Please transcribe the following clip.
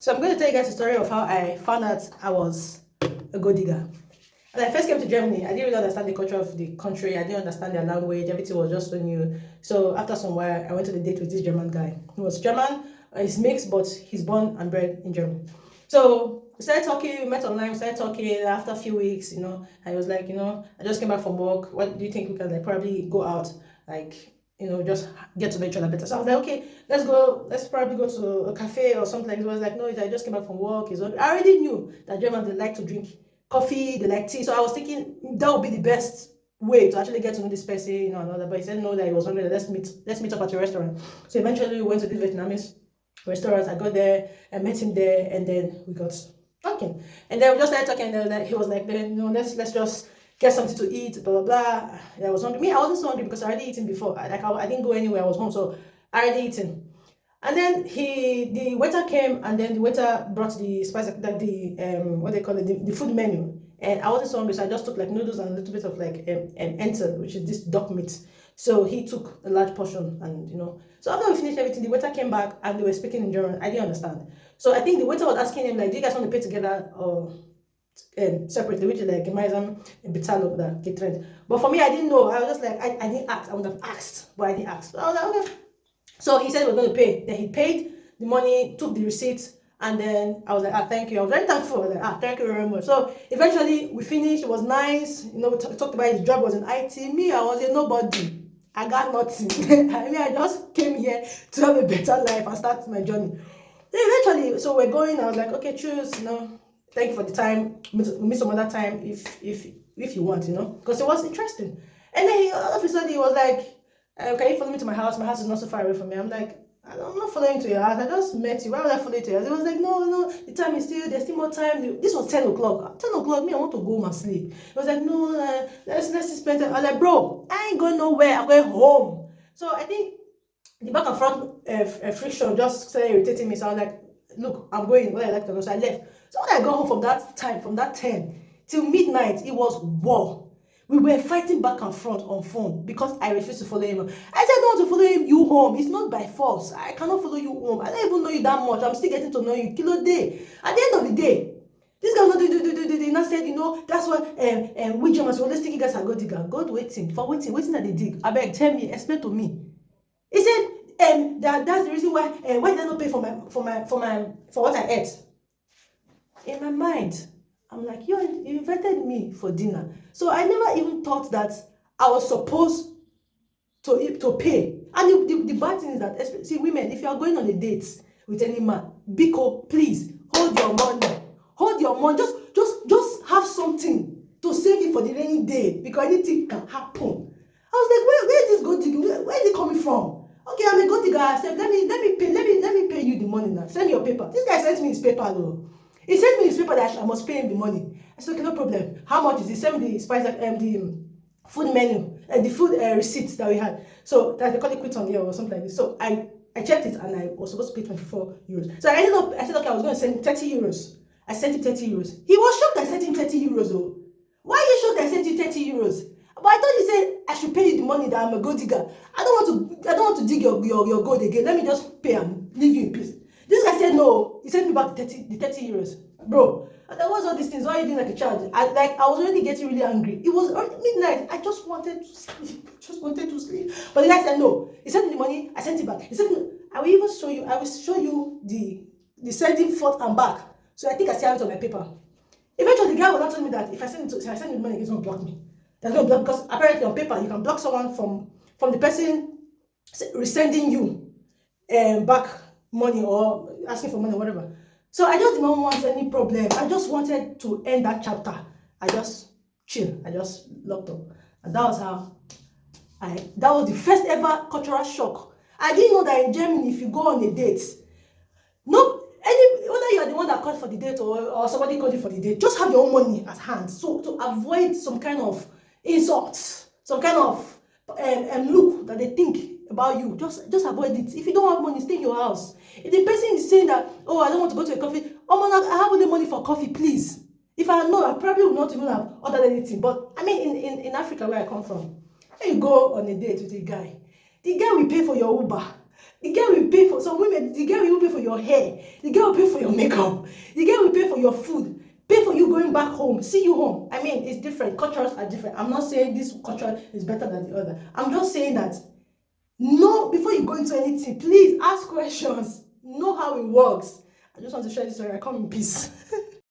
So I'm going to tell you guys the story of how I found out I was a gold digger. When I first came to Germany, I didn't really understand the culture of the country. I didn't understand their language. Everything was just so new. So after some while, I went to the date with this German guy. He was German. He's mixed, but he's born and bred in Germany. So we started talking. We met online. We started talking. After a few weeks, I was like, I just came back from work. What do you think we can probably go out, just get to know each other better? So I was like, okay, let's go. Let's probably go to a cafe or something. He was like, no, I just came back from work. I already knew that Germans, they like to drink coffee, they like tea. So I was thinking that would be the best way to actually get to know this person, another. But he said no, that he was hungry. Let's meet up at a restaurant. So eventually we went to this Vietnamese restaurant. I got there, I met him there, and then we got talking. And then we just started talking, and then he was like, let's just get something to eat, blah blah blah. I was hungry. Me, I wasn't so hungry because I already eaten before. I didn't go anywhere. I was home, so I already eaten. And then the waiter came, and then the waiter brought the spice, like the what they call it, the food menu. And I wasn't so hungry, so I just took like noodles and a little bit of like enter, which is this duck meat. So he took a large portion, and So after we finished everything, the waiter came back and they were speaking in German. I didn't understand. So I think the waiter was asking him like, "Do you guys want to pay together or separately?" Which is like gemeinsam bezahlen oder getrennt. But for me, I didn't know. I was just like, I didn't ask. I would have asked, but I didn't ask. So I was like, okay. So he said we're going to pay. Then he paid the money, took the receipt, and then I was like, thank you. I was very thankful. I was like, thank you very much. So eventually we finished. It was nice. We talked about his job was in IT. Me, I was a nobody. I got nothing. I just came here to have a better life and start my journey. Then eventually, so we're going. I was like, okay, choose. Thank you for the time. We'll meet some other time if you want. Because it was interesting. And then all of a sudden he was like, can you follow me to my house? My house is not so far away from me. I'm like, I'm not following to your house. I just met you. Why would I follow you to your house? He was like, no, the time is there's still more time. This was 10 o'clock. 10 o'clock, me, I want to go home and sleep. He was like, no, let's spend time. I was like, bro, I ain't going nowhere. I'm going home. So I think the back and front friction just started irritating me. So I was like, look, I'm going where I like to go. So I left. So when I got home from that 10 till midnight, it was war. We were fighting back and front on phone because I refused to follow him. I said, I don't want to follow you home. It's not by force. I cannot follow you home. I don't even know you that much. I'm still getting to know you. Kilo day. At the end of the day, this guy not do. Now said, that's why we Germans always think you guys are God digger. God waiting that they dig. I beg, tell me, explain to me. He said, that's the reason why did I not pay for what I ate? In my mind, I'm like, you invited me for dinner. So I never even thought that I was supposed to pay. And the bad thing is that, see, women, if you are going on a date with any man, Biko, please, hold your money. Hold your money. Just have something to save it for the rainy day, because anything can happen. I was like, where is this good digger? Where is it coming from? Okay, I'm a good digger. I said, let me pay you the money now. Send me your paper. This guy sent me his paper though. He sent me his paper that I must pay him the money. I said, okay, no problem. How much is it? Send me the spice, the food menu, and the food receipts that we had. So that they call it quit on here or something like this. So I checked it, and I was supposed to pay 24 euros. So I said, okay, I was going to send 30 euros. I sent him 30 euros. He was shocked I sent him 30 euros though. Why are you shocked I sent you 30 euros? But I thought you said I should pay you the money that I'm a gold digger. I don't want to dig your gold again. Let me just pay and leave you in peace. This guy said no. He sent me back the 30 euros. Bro, there was all these things. Why are you doing like a child? I was already getting really angry. It was midnight. I just wanted to sleep. But the guy said no. He sent me the money. I sent it back. He said, I will show you the sending forth and back. So I think I still have it on my paper. Eventually, the guy was not telling me that if I send him the money, he's going to block me. There's no block, because apparently on paper, you can block someone from the person resending you back money or asking for money or whatever. So I just didn't want any problem. I just wanted to end that chapter. I just chill. I just locked up. And that was how that was the first ever cultural shock. I didn't know that in Germany, if you go on a date, whether you are the one that called for the date or somebody called you for the date, just have your own money at hand. So to avoid some kind of insults, some kind of look that they think about you, just avoid it. If you don't have money, stay in your house. If the person is saying that, oh, I don't want to go to a coffee, oh man, I have all the money for coffee, please. If I know, I probably would not even have ordered anything. But I mean, in Africa, where I come from, when you go on a date with a guy, the guy will pay for your Uber. The girl will pay for some women. The girl will pay for your hair. The girl will pay for your makeup. The girl will pay for your food. Pay for you going back home. See you home. I mean, it's different. Cultures are different. I'm not saying this culture is better than the other. I'm just saying that no, before you go into anything, please ask questions. Know how it works. I just want to share this story. I come in peace.